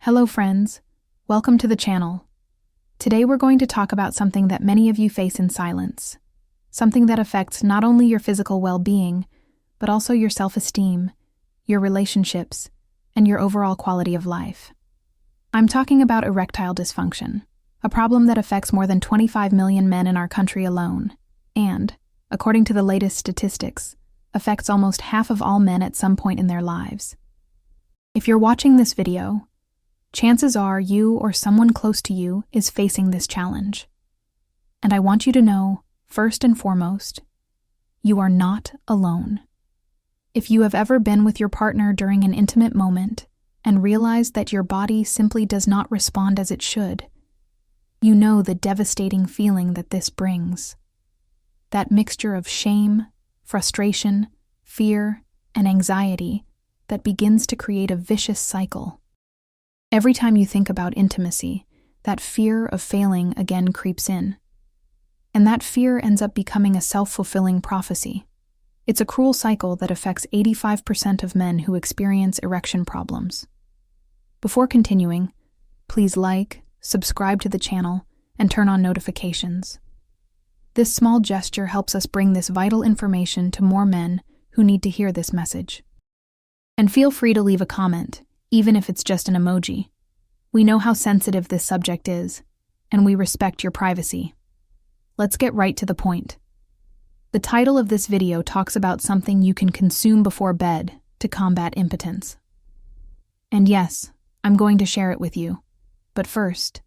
Hello friends, welcome to the channel. Today we're going to talk about something that many of you face in silence. Something that affects not only your physical well-being, but also your self-esteem, your relationships, and your overall quality of life. I'm talking about erectile dysfunction, a problem that affects more than 25 million men in our country alone, and, according to the latest statistics, affects almost half of all men at some point in their lives. If you're watching this video, chances are you or someone close to you is facing this challenge. And I want you to know, first and foremost, you are not alone. If you have ever been with your partner during an intimate moment and realized that your body simply does not respond as it should, you know the devastating feeling that this brings. That mixture of shame, frustration, fear, and anxiety that begins to create a vicious cycle. Every time you think about intimacy, that fear of failing again creeps in. And that fear ends up becoming a self-fulfilling prophecy. It's a cruel cycle that affects 85% of men who experience erection problems. Before continuing, please like, subscribe to the channel, and turn on notifications. This small gesture helps us bring this vital information to more men who need to hear this message. And feel free to leave a comment, even if it's just an emoji. We know how sensitive this subject is, and we respect your privacy. Let's get right to the point. The title of this video talks about something you can consume before bed to combat impotence. And yes, I'm going to share it with you. But first,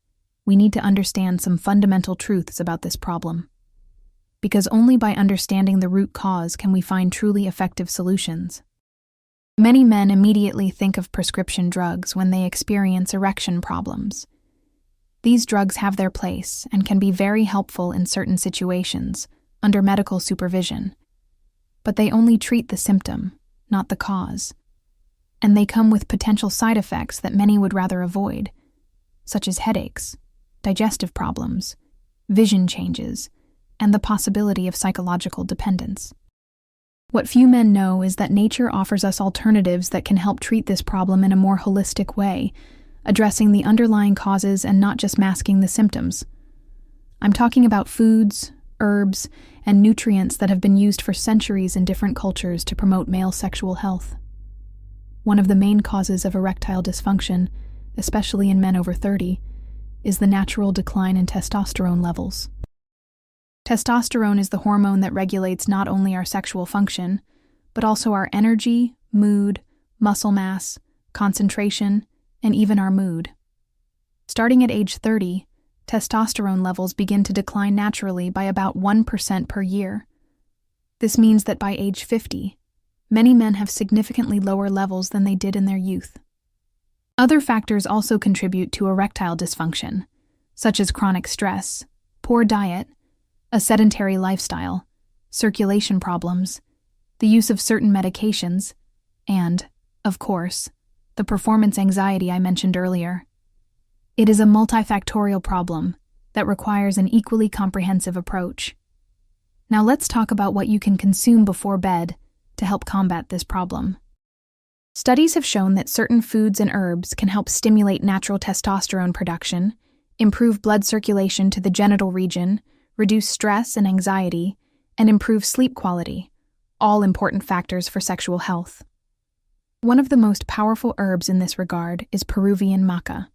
we need to understand some fundamental truths about this problem. Because only by understanding the root cause can we find truly effective solutions. Many men immediately think of prescription drugs when they experience erection problems. These drugs have their place and can be very helpful in certain situations, under medical supervision. But they only treat the symptom, not the cause. And they come with potential side effects that many would rather avoid, such as headaches, digestive problems, vision changes, and the possibility of psychological dependence. What few men know is that nature offers us alternatives that can help treat this problem in a more holistic way, addressing the underlying causes and not just masking the symptoms. I'm talking about foods, herbs, and nutrients that have been used for centuries in different cultures to promote male sexual health. One of the main causes of erectile dysfunction, especially in men over 30, is the natural decline in testosterone levels. Testosterone is the hormone that regulates not only our sexual function, but also our energy, mood, muscle mass, concentration, and even our mood. Starting at age 30, testosterone levels begin to decline naturally by about 1% per year. This means that by age 50, many men have significantly lower levels than they did in their youth. Other factors also contribute to erectile dysfunction, such as chronic stress, poor diet, a sedentary lifestyle, circulation problems, the use of certain medications, and, of course, the performance anxiety I mentioned earlier. It is a multifactorial problem that requires an equally comprehensive approach. Now let's talk about what you can consume before bed to help combat this problem. Studies have shown that certain foods and herbs can help stimulate natural testosterone production, improve blood circulation to the genital region, reduce stress and anxiety, and improve sleep quality, all important factors for sexual health. One of the most powerful herbs in this regard is Peruvian maca.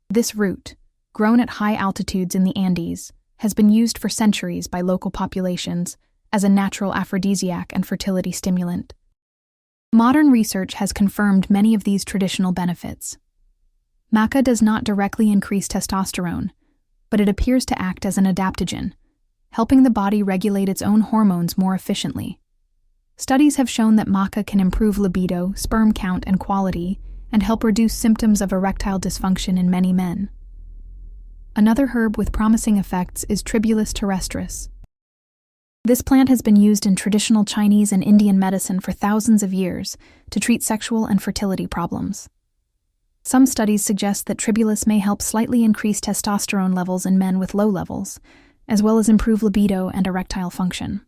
This root, grown at high altitudes in the Andes, has been used for centuries by local populations as a natural aphrodisiac and fertility stimulant. Modern research has confirmed many of these traditional benefits. Maca does not directly increase testosterone, but it appears to act as an adaptogen, helping the body regulate its own hormones more efficiently. Studies have shown that maca can improve libido, sperm count, and quality, and help reduce symptoms of erectile dysfunction in many men. Another herb with promising effects is Tribulus terrestris. This plant has been used in traditional Chinese and Indian medicine for thousands of years to treat sexual and fertility problems. Some studies suggest that Tribulus may help slightly increase testosterone levels in men with low levels, as well as improve libido and erectile function.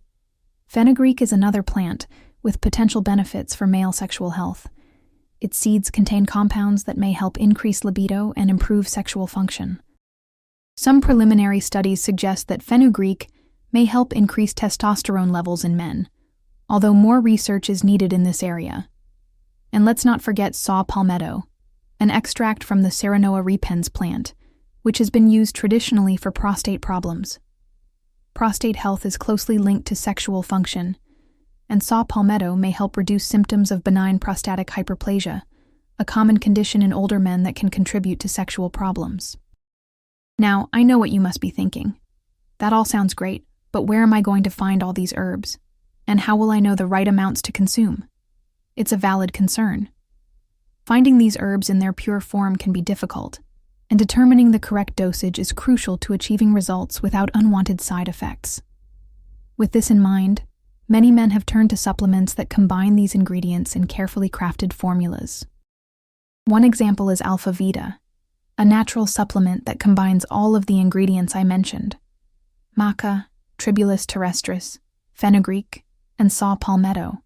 Fenugreek is another plant with potential benefits for male sexual health. Its seeds contain compounds that may help increase libido and improve sexual function. Some preliminary studies suggest that fenugreek may help increase testosterone levels in men, although more research is needed in this area. And let's not forget saw palmetto, an extract from the Serenoa repens plant, which has been used traditionally for prostate problems. Prostate health is closely linked to sexual function, and saw palmetto may help reduce symptoms of benign prostatic hyperplasia, a common condition in older men that can contribute to sexual problems. Now, I know what you must be thinking. That all sounds great, but where am I going to find all these herbs? And how will I know the right amounts to consume? It's a valid concern. Finding these herbs in their pure form can be difficult, and determining the correct dosage is crucial to achieving results without unwanted side effects. With this in mind, many men have turned to supplements that combine these ingredients in carefully crafted formulas. One example is Alpha Vita, a natural supplement that combines all of the ingredients I mentioned: maca, tribulus terrestris, fenugreek, and saw palmetto,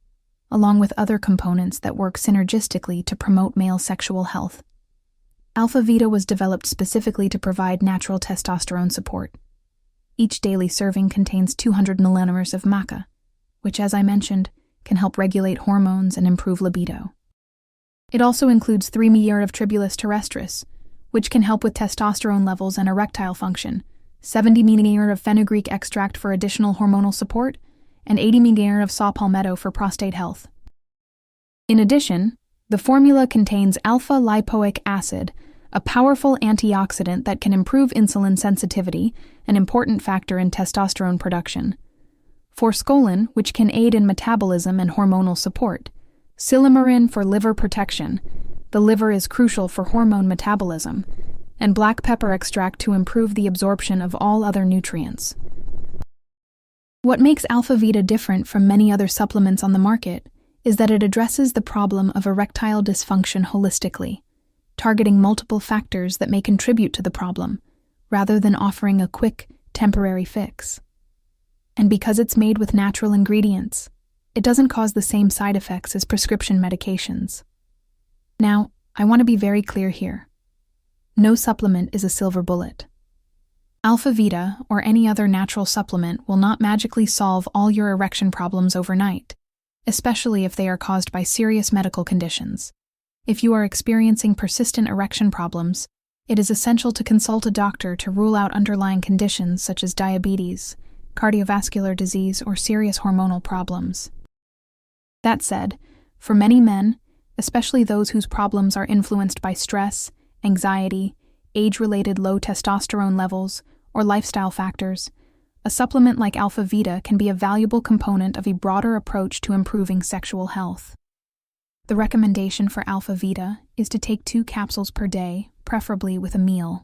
along with other components that work synergistically to promote male sexual health. Alpha Vita was developed specifically to provide natural testosterone support. Each daily serving contains 200 millinamers of maca, which, as I mentioned, can help regulate hormones and improve libido. It also includes 3 mg of tribulus terrestris, which can help with testosterone levels and erectile function, 70 mg of fenugreek extract for additional hormonal support, and 80 mg of saw palmetto for prostate health. In addition, the formula contains alpha-lipoic acid, a powerful antioxidant that can improve insulin sensitivity, an important factor in testosterone production, forskolin, which can aid in metabolism and hormonal support, silymarin for liver protection, the liver is crucial for hormone metabolism, and black pepper extract to improve the absorption of all other nutrients. What makes Alpha Vita different from many other supplements on the market is that it addresses the problem of erectile dysfunction holistically, targeting multiple factors that may contribute to the problem, rather than offering a quick, temporary fix. And because it's made with natural ingredients, it doesn't cause the same side effects as prescription medications. Now, I want to be very clear here. No supplement is a silver bullet. Alpha Vita, or any other natural supplement, will not magically solve all your erection problems overnight, especially if they are caused by serious medical conditions. If you are experiencing persistent erection problems, it is essential to consult a doctor to rule out underlying conditions such as diabetes, cardiovascular disease, or serious hormonal problems. That said, for many men, especially those whose problems are influenced by stress, anxiety, age-related low testosterone levels, or lifestyle factors, a supplement like Alpha Vita can be a valuable component of a broader approach to improving sexual health. The recommendation for Alpha Vita is to take 2 capsules per day, preferably with a meal.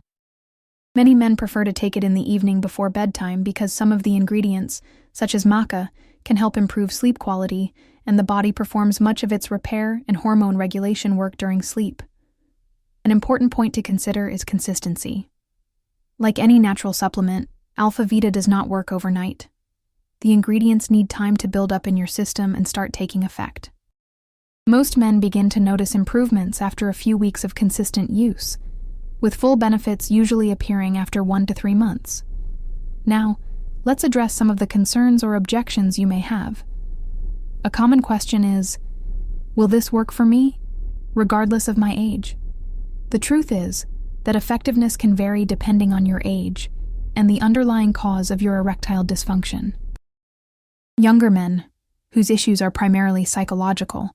Many men prefer to take it in the evening before bedtime because some of the ingredients, such as maca, can help improve sleep quality, and the body performs much of its repair and hormone regulation work during sleep. An important point to consider is consistency. Like any natural supplement, Alpha Vita does not work overnight. The ingredients need time to build up in your system and start taking effect. Most men begin to notice improvements after a few weeks of consistent use, with full benefits usually appearing after 1 to 3 months. Now, let's address some of the concerns or objections you may have. A common question is, will this work for me, regardless of my age? The truth is that effectiveness can vary depending on your age and the underlying cause of your erectile dysfunction. Younger men, whose issues are primarily psychological,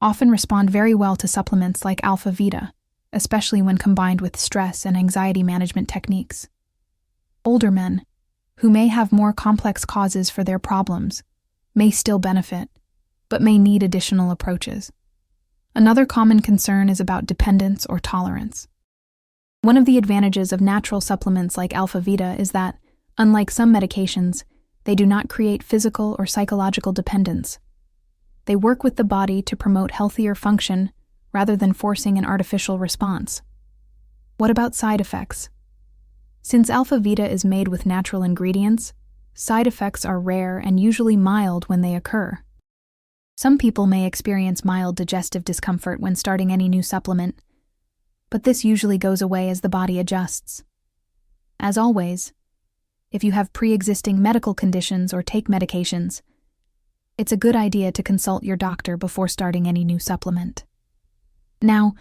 often respond very well to supplements like Alpha Vita, especially when combined with stress and anxiety management techniques. Older men, who may have more complex causes for their problems, may still benefit, but may need additional approaches. Another common concern is about dependence or tolerance. One of the advantages of natural supplements like Alpha Vita is that, unlike some medications, they do not create physical or psychological dependence. They work with the body to promote healthier function rather than forcing an artificial response. What about side effects? Since Alpha Vita is made with natural ingredients, side effects are rare and usually mild when they occur. Some people may experience mild digestive discomfort when starting any new supplement, but this usually goes away as the body adjusts. As always, if you have pre-existing medical conditions or take medications, it's a good idea to consult your doctor before starting any new supplement. Now,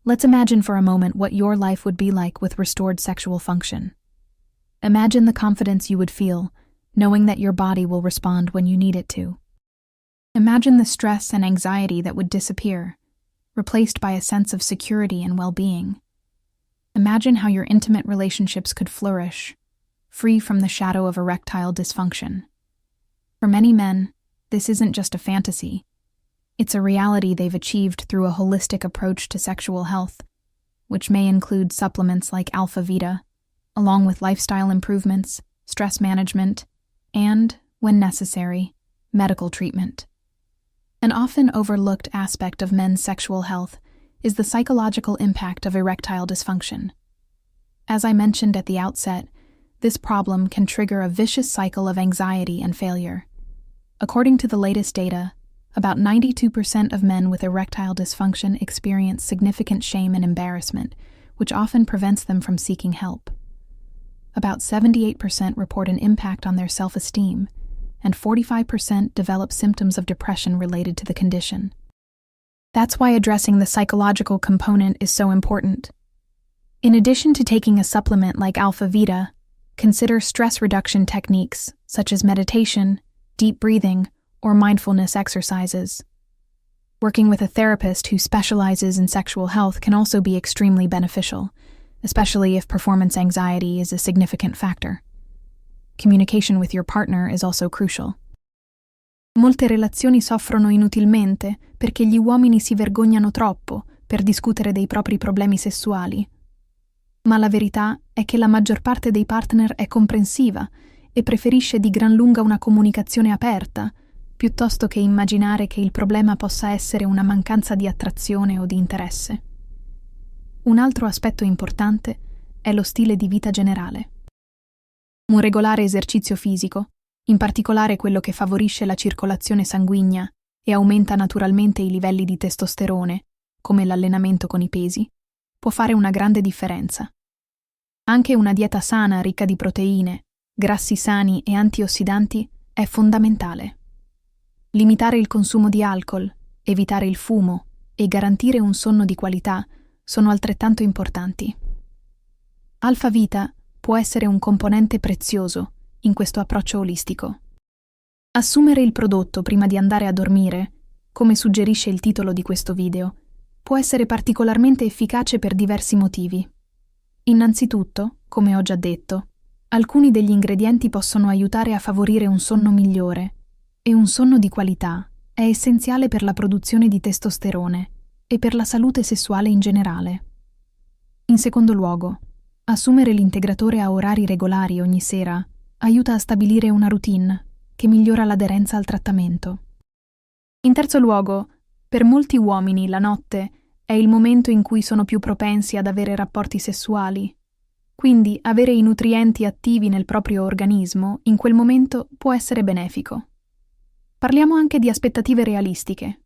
let's imagine for a moment what your life would be like with restored sexual function. Imagine the confidence you would feel, knowing that your body will respond when you need it to. Imagine the stress and anxiety that would disappear, replaced by a sense of security and well-being. Imagine how your intimate relationships could flourish, free from the shadow of erectile dysfunction. For many men, this isn't just a fantasy. It's a reality they've achieved through a holistic approach to sexual health, which may include supplements like Alpha Vita, along with lifestyle improvements, stress management, and, when necessary, medical treatment. An often overlooked aspect of men's sexual health is the psychological impact of erectile dysfunction. As I mentioned at the outset, this problem can trigger a vicious cycle of anxiety and failure. According to the latest data, about 92% of men with erectile dysfunction experience significant shame and embarrassment, which often prevents them from seeking help. About 78% report an impact on their self-esteem, and 45% develop symptoms of depression related to the condition. That's why addressing the psychological component is so important. In addition to taking a supplement like Alpha Vita, consider stress reduction techniques such as meditation, deep breathing, or mindfulness exercises. Working with a therapist who specializes in sexual health can also be extremely beneficial, especially if performance anxiety is a significant factor. Communication with your partner is also crucial. Molte relazioni soffrono inutilmente perché gli uomini si vergognano troppo per discutere dei propri problemi sessuali. Ma la verità è che la maggior parte dei partner è comprensiva e preferisce di gran lunga una comunicazione aperta, piuttosto che immaginare che il problema possa essere una mancanza di attrazione o di interesse. Un altro aspetto importante è lo stile di vita generale. Un regolare esercizio fisico, in particolare quello che favorisce la circolazione sanguigna e aumenta naturalmente i livelli di testosterone, come l'allenamento con i pesi, può fare una grande differenza. Anche una dieta sana ricca di proteine, grassi sani e antiossidanti è fondamentale. Limitare il consumo di alcol, evitare il fumo e garantire un sonno di qualità sono altrettanto importanti. Alpha Vita può essere un componente prezioso in questo approccio olistico. Assumere il prodotto prima di andare a dormire, come suggerisce il titolo di questo video, può essere particolarmente efficace per diversi motivi. Innanzitutto, come ho già detto, alcuni degli ingredienti possono aiutare a favorire un sonno migliore, e un sonno di qualità è essenziale per la produzione di testosterone e per la salute sessuale in generale. In secondo luogo, assumere l'integratore a orari regolari ogni sera aiuta a stabilire una routine che migliora l'aderenza al trattamento. In terzo luogo, per molti uomini la notte è il momento in cui sono più propensi ad avere rapporti sessuali. Quindi avere i nutrienti attivi nel proprio organismo in quel momento può essere benefico. Parliamo anche di aspettative realistiche.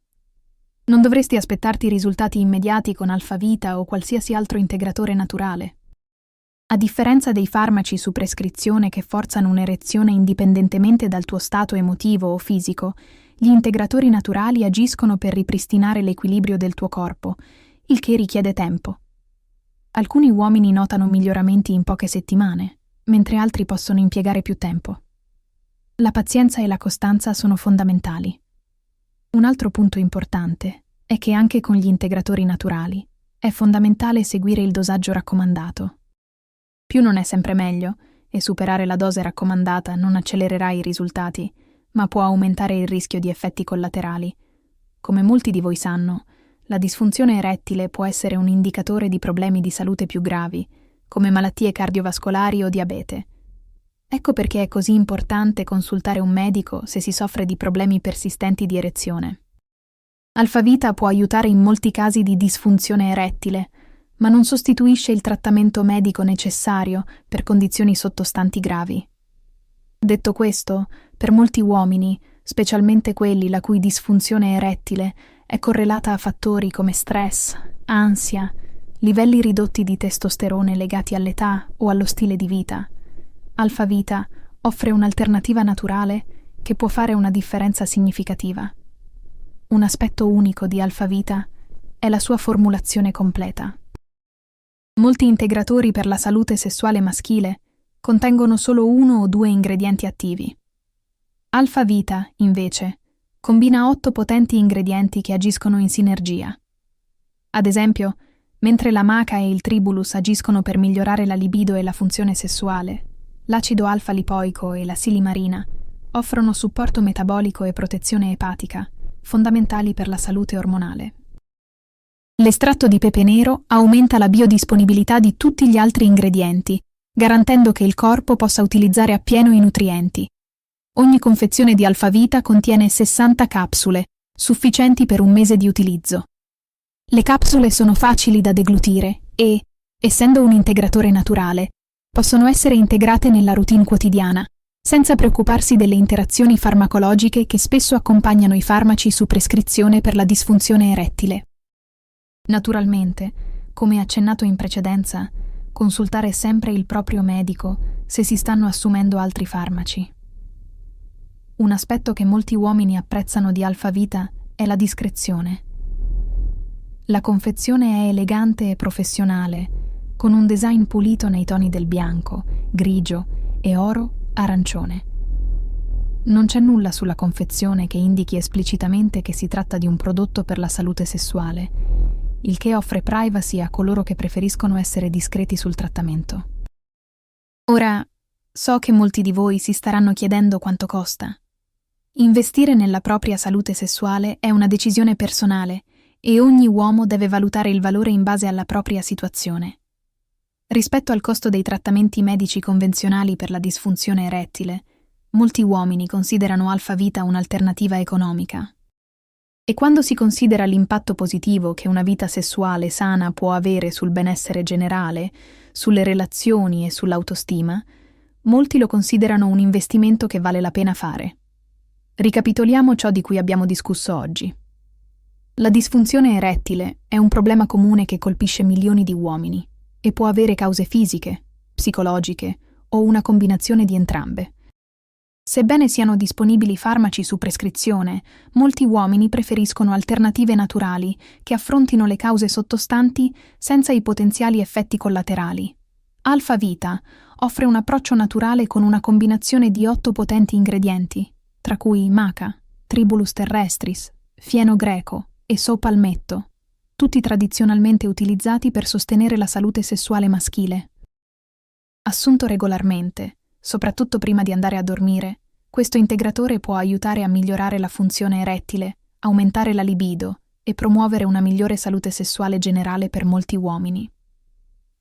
Non dovresti aspettarti risultati immediati con Alpha Vita o qualsiasi altro integratore naturale. A differenza dei farmaci su prescrizione che forzano un'erezione indipendentemente dal tuo stato emotivo o fisico, gli integratori naturali agiscono per ripristinare l'equilibrio del tuo corpo, il che richiede tempo. Alcuni uomini notano miglioramenti in poche settimane, mentre altri possono impiegare più tempo. La pazienza e la costanza sono fondamentali. Un altro punto importante è che anche con gli integratori naturali è fondamentale seguire il dosaggio raccomandato. Più non è sempre meglio, e superare la dose raccomandata non accelererà i risultati, ma può aumentare il rischio di effetti collaterali. Come molti di voi sanno, la disfunzione erettile può essere un indicatore di problemi di salute più gravi, come malattie cardiovascolari o diabete. Ecco perché è così importante consultare un medico se si soffre di problemi persistenti di erezione. Alpha Vita può aiutare in molti casi di disfunzione erettile, ma non sostituisce il trattamento medico necessario per condizioni sottostanti gravi. Detto questo, per molti uomini, specialmente quelli la cui disfunzione erettile è correlata a fattori come stress, ansia, livelli ridotti di testosterone legati all'età o allo stile di vita. Alpha Vita offre un'alternativa naturale che può fare una differenza significativa. Un aspetto unico di Alpha Vita è la sua formulazione completa. Molti integratori per la salute sessuale maschile contengono solo 1 o 2 ingredienti attivi. Alpha Vita, invece, combina 8 potenti ingredienti che agiscono in sinergia. Ad esempio, mentre la maca e il tribulus agiscono per migliorare la libido e la funzione sessuale, l'acido alfa-lipoico e la silimarina offrono supporto metabolico e protezione epatica, fondamentali per la salute ormonale. L'estratto di pepe nero aumenta la biodisponibilità di tutti gli altri ingredienti, garantendo che il corpo possa utilizzare appieno i nutrienti. Ogni confezione di Alpha Vita contiene 60 capsule, sufficienti per un mese di utilizzo. Le capsule sono facili da deglutire e, essendo un integratore naturale, possono essere integrate nella routine quotidiana, senza preoccuparsi delle interazioni farmacologiche che spesso accompagnano i farmaci su prescrizione per la disfunzione erettile. Naturalmente, come accennato in precedenza, consultare sempre il proprio medico se si stanno assumendo altri farmaci. Un aspetto che molti uomini apprezzano di Alpha Vita è la discrezione. La confezione è elegante e professionale, con un design pulito nei toni del bianco, grigio e oro-arancione. Non c'è nulla sulla confezione che indichi esplicitamente che si tratta di un prodotto per la salute sessuale, il che offre privacy a coloro che preferiscono essere discreti sul trattamento. Ora, so che molti di voi si staranno chiedendo quanto costa. Investire nella propria salute sessuale è una decisione personale e ogni uomo deve valutare il valore in base alla propria situazione. Rispetto al costo dei trattamenti medici convenzionali per la disfunzione erettile, molti uomini considerano Alpha Vita un'alternativa economica. E quando si considera l'impatto positivo che una vita sessuale sana può avere sul benessere generale, sulle relazioni e sull'autostima, molti lo considerano un investimento che vale la pena fare. Ricapitoliamo ciò di cui abbiamo discusso oggi. La disfunzione erettile è un problema comune che colpisce milioni di uomini e può avere cause fisiche, psicologiche o una combinazione di entrambe. Sebbene siano disponibili farmaci su prescrizione, molti uomini preferiscono alternative naturali che affrontino le cause sottostanti senza i potenziali effetti collaterali. Alpha Vita offre un approccio naturale con una combinazione di 8 potenti ingredienti, tra cui maca, tribulus terrestris, fieno greco e sopalmetto, tutti tradizionalmente utilizzati per sostenere la salute sessuale maschile. Assunto regolarmente, soprattutto prima di andare a dormire, questo integratore può aiutare a migliorare la funzione erettile, aumentare la libido e promuovere una migliore salute sessuale generale per molti uomini.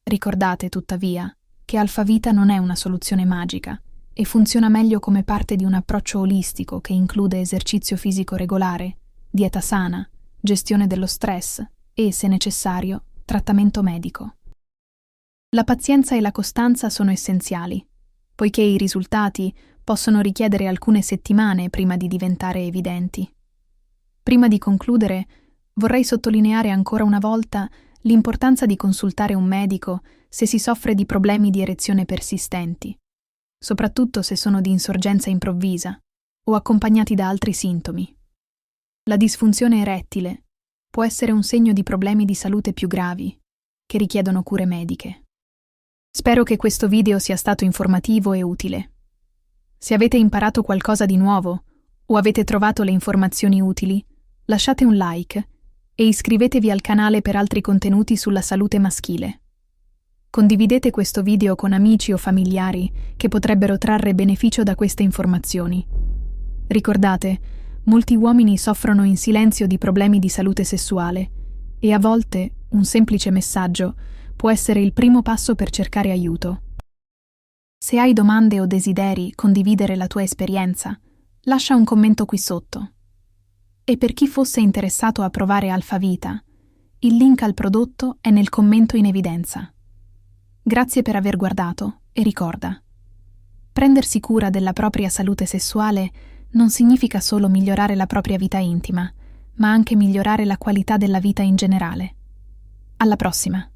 Ricordate, tuttavia, che Alpha Vita non è una soluzione magica e funziona meglio come parte di un approccio olistico che include esercizio fisico regolare, dieta sana, gestione dello stress e, se necessario, trattamento medico. La pazienza e la costanza sono essenziali, poiché i risultati possono richiedere alcune settimane prima di diventare evidenti. Prima di concludere, vorrei sottolineare ancora una volta l'importanza di consultare un medico se si soffre di problemi di erezione persistenti, soprattutto se sono di insorgenza improvvisa o accompagnati da altri sintomi. La disfunzione erettile può essere un segno di problemi di salute più gravi, che richiedono cure mediche. Spero che questo video sia stato informativo e utile. Se avete imparato qualcosa di nuovo o avete trovato le informazioni utili, lasciate un like e iscrivetevi al canale per altri contenuti sulla salute maschile. Condividete questo video con amici o familiari che potrebbero trarre beneficio da queste informazioni. Ricordate, molti uomini soffrono in silenzio di problemi di salute sessuale e a volte un semplice messaggio può essere il primo passo per cercare aiuto. Se hai domande o desideri condividere la tua esperienza, lascia un commento qui sotto. E per chi fosse interessato a provare Alpha Vita, il link al prodotto è nel commento in evidenza. Grazie per aver guardato e ricorda: prendersi cura della propria salute sessuale non significa solo migliorare la propria vita intima, ma anche migliorare la qualità della vita in generale. Alla prossima!